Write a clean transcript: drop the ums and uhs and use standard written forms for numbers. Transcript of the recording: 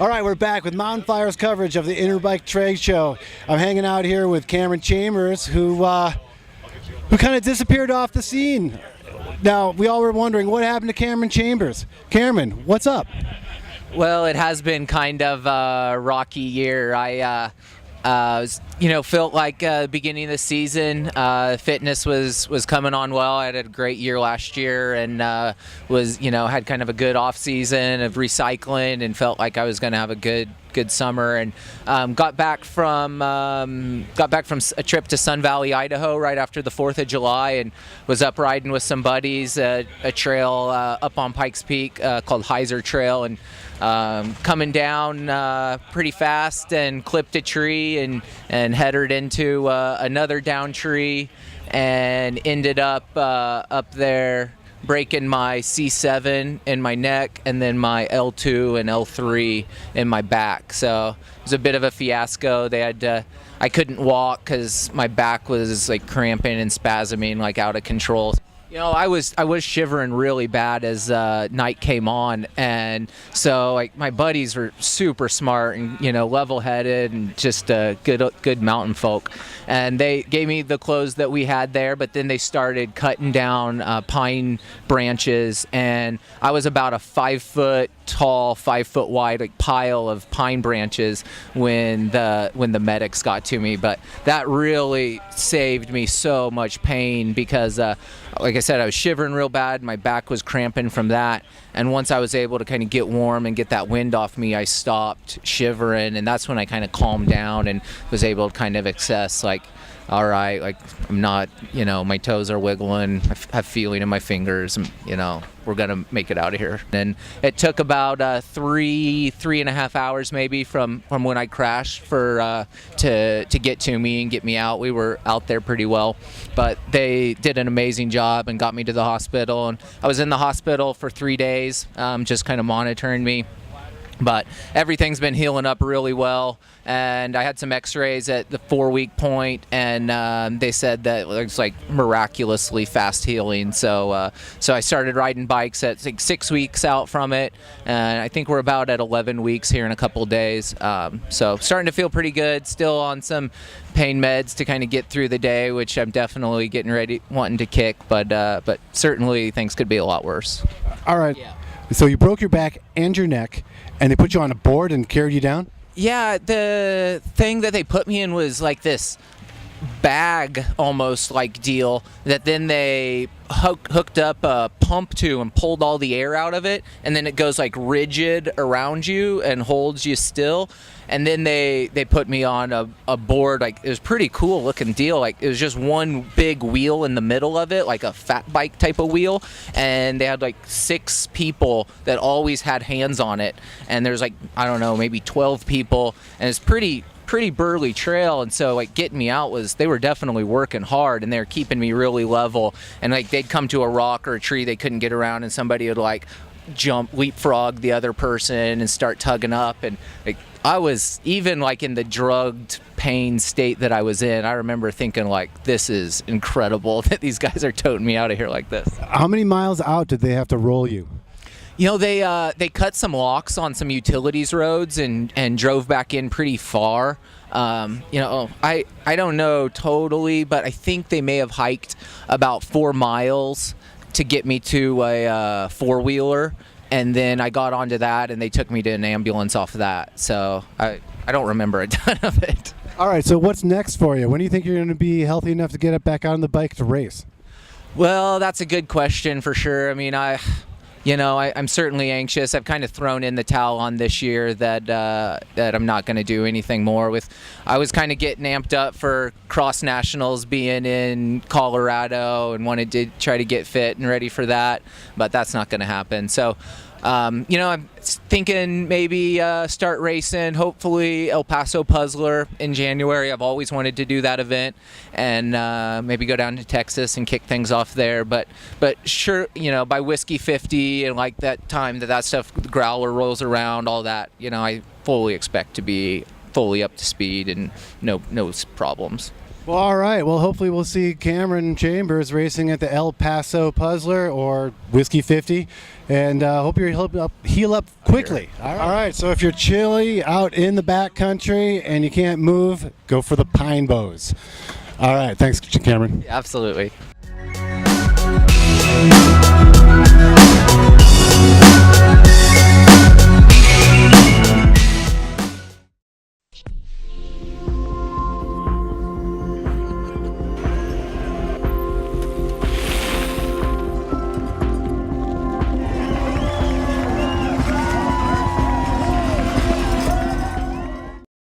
All right, we're back with Mountain Fire's coverage of the Interbike Trade Show. I'm hanging out here with Cameron Chambers, who kind of disappeared off the scene. Now, we all were wondering what happened to Cameron Chambers. Cameron, what's up? Well, it has been kind of a rocky year. I felt like beginning of the season, fitness was coming on well. I had a great year last year and had kind of a good off season of recycling and felt like I was going to have a good summer, and got back from a trip to Sun Valley, Idaho right after the 4th of July, and was up riding with some buddies a trail up on Pikes Peak called Heiser Trail, and coming down pretty fast and clipped a tree and headed into another down tree and ended up up there breaking my C7 in my neck and then my L2 and L3 in my back. So it was a bit of a fiasco. I couldn't walk because my back was like cramping and spasming like out of control. You know, I was shivering really bad as night came on, and so like my buddies were super smart and level-headed and just good mountain folk, and they gave me the clothes that we had there. But then they started cutting down pine branches, and I was about a 5-foot tall, 5-foot wide like pile of pine branches when the medics got to me. But that really saved me so much pain because like I said, I was shivering real bad. My back was cramping from that. And once I was able to kind of get warm and get that wind off me, I stopped shivering. And that's when I kind of calmed down and was able to kind of access, like, all right, like I'm not, my toes are wiggling. I have feeling in my fingers. And, we're going to make it out of here. And it took about 3 and a half hours maybe from when I crashed to get to me and get me out. We were out there pretty well, but they did an amazing job and got me to the hospital. And I was in the hospital for 3 days, just kind of monitoring me. But everything's been healing up really well, and I had some x-rays at the 4-week point, and they said that it was like miraculously fast healing. So I started riding bikes at like 6 weeks out from it, and I think we're about at 11 weeks here in a couple of days. So starting to feel pretty good, still on some pain meds to kind of get through the day, which I'm definitely getting ready, wanting to kick, but certainly things could be a lot worse. All right. Yeah. So you broke your back and your neck, and they put you on a board and carried you down? Yeah, the thing that they put me in was like this bag almost like deal that then they hooked up a pump to and pulled all the air out of it, and then it goes like rigid around you and holds you still. And then they put me on a board. Like, it was pretty cool looking deal. Like, it was just one big wheel in the middle of it, like a fat bike type of wheel, and they had like 6 people that always had hands on it, and there's like, I don't know, maybe 12 people, and it's pretty burly trail. And so like getting me out they were definitely working hard, and they were keeping me really level. And like they'd come to a rock or a tree they couldn't get around, and somebody would like leapfrog the other person and start tugging up. And like I was, even like in the drugged pain state that I was in, I remember thinking like, this is incredible that these guys are toting me out of here like this. How many miles out did they have to roll you? They cut some locks on some utilities roads and drove back in pretty far. I don't know totally, but I think they may have hiked about 4 miles to get me to a 4-wheeler, and then I got onto that, and they took me to an ambulance off of that. So I don't remember a ton of it. All right, so what's next for you? When do you think you're going to be healthy enough to get up back on the bike to race? Well, that's a good question for sure. I mean, I'm certainly anxious. I've kind of thrown in the towel on this year that I'm not going to do anything more with. I was kind of getting amped up for cross nationals being in Colorado and wanted to try to get fit and ready for that, but that's not going to happen. So, I'm thinking maybe start racing, hopefully El Paso Puzzler in January. I've always wanted to do that event, and maybe go down to Texas and kick things off there. But sure, by Whiskey 50 and like that time that stuff, the growler rolls around, all that, I fully expect to be fully up to speed and no problems. Well, all right. Well, hopefully we'll see Cameron Chambers racing at the El Paso Puzzler or Whiskey 50, and hope you heal up quickly. All right. So if you're chilly out in the backcountry and you can't move, go for the pine bows. All right. Thanks, Cameron. Absolutely.